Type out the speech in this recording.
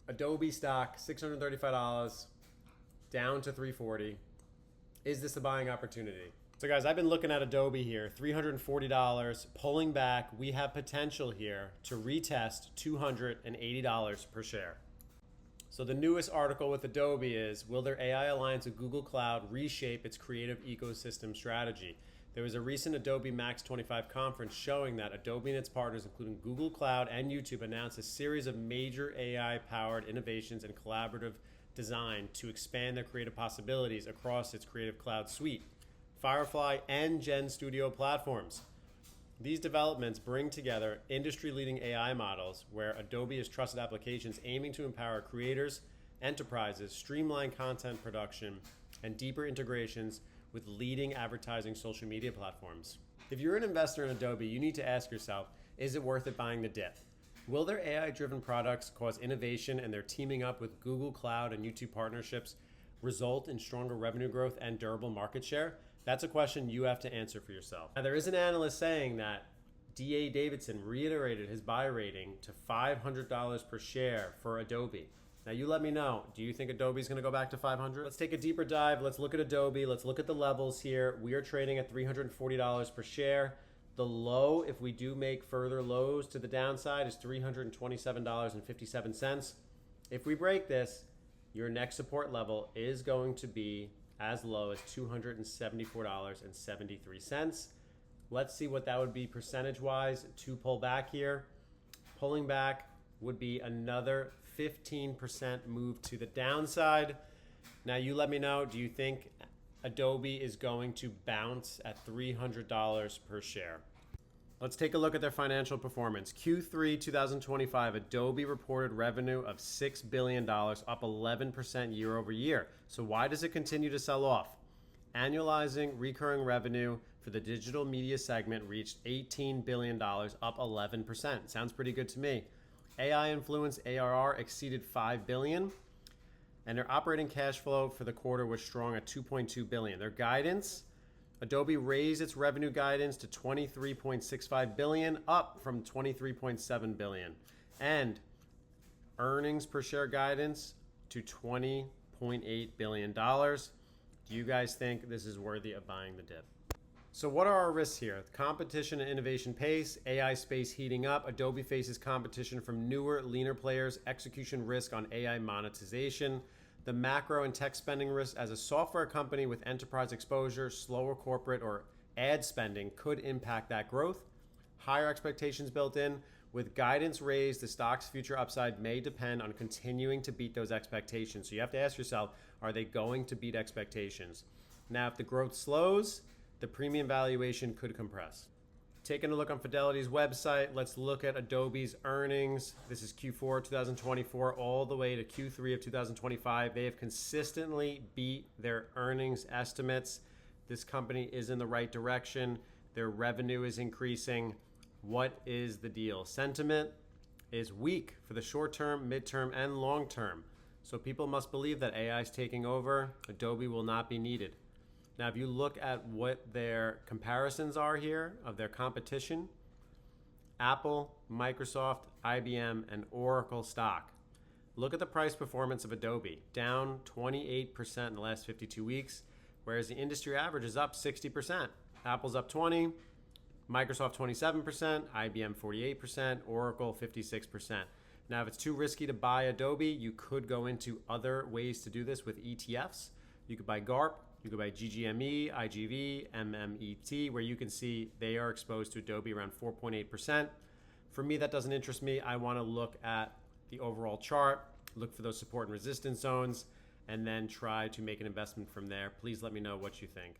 Adobe stock, $635, down to $340. Is this a buying opportunity? So guys, I've been looking at Adobe here, $340, pulling back. We have potential here to retest $280 per share. So the newest article with Adobe is, will their AI alliance with Google Cloud reshape its creative ecosystem strategy? There was a recent Adobe Max 25 conference showing that Adobe and its partners, including Google Cloud and YouTube, announced a series of major AI-powered innovations and collaborative design to expand their creative possibilities across its Creative Cloud suite, Firefly, and Gen Studio platforms. These developments bring together industry-leading AI models where Adobe has trusted applications aiming to empower creators, enterprises, streamline content production, and deeper integrations with leading advertising social media platforms. If you're an investor in Adobe, you need to ask yourself, is it worth it buying the dip? Will their AI-driven products cause innovation and their teaming up with Google Cloud and YouTube partnerships result in stronger revenue growth and durable market share? That's a question you have to answer for yourself. Now, there is an analyst saying that D.A. Davidson reiterated his buy rating to $500 per share for Adobe. Now, you let me know. Do you think Adobe's going to go back to $500? Let's take a deeper dive. Let's look at Adobe. Let's look at the levels here. We are trading at $340 per share. The low, if we do make further lows to the downside, is $327.57. If we break this, your next support level is going to be as low as $274.73. Let's see what that would be percentage-wise to pull back here. Pulling back would be another 15% move to the downside. Now you let me know, do you think Adobe is going to bounce at $300 per share? Let's take a look at their financial performance. Q3 2025, Adobe reported revenue of $6 billion, up 11% year over year. So why does it continue to sell off? Annualizing recurring revenue for the digital media segment reached $18 billion, up 11%. Sounds pretty good to me. AI-influenced ARR exceeded $5 billion, and their operating cash flow for the quarter was strong at $2.2 billion. Their guidance, Adobe raised its revenue guidance to $23.65 billion, up from $23.7 billion, and earnings per share guidance to $20.8 billion. Do you guys think this is worthy of buying the dip? So what are our risks here? Competition and innovation pace, AI space heating up. Adobe faces competition from newer, leaner players, execution risk on AI monetization, the macro and tech spending risk as a software company with enterprise exposure, slower corporate or ad spending could impact that growth. Higher expectations built in. With guidance raised, the stock's future upside may depend on continuing to beat those expectations. So you have to ask yourself, are they going to beat expectations? Now, if the growth slows, the premium valuation could compress. Taking a look on Fidelity's website, let's look at Adobe's earnings. This is Q4 2024 all the way to Q3 of 2025. They have consistently beat their earnings estimates. This company is in the right direction. Their revenue is increasing. What is the deal? Sentiment is weak for the short term, midterm, and long term. So people must believe that AI is taking over. Adobe will not be needed. Now, if you look at what their comparisons are here of their competition, Apple, Microsoft, IBM, and Oracle stock. Look at the price performance of Adobe, down 28% in the last 52 weeks, whereas the industry average is up 60%. Apple's up 20%, Microsoft 27%, IBM 48%, Oracle 56%. Now, if it's too risky to buy Adobe, you could go into other ways to do this with ETFs. You could buy GARP. You could buy GGME, IGV, MMET, where you can see they are exposed to Adobe around 4.8%. For me, that doesn't interest me. I want to look at the overall chart, look for those support and resistance zones, and then try to make an investment from there. Please let me know what you think.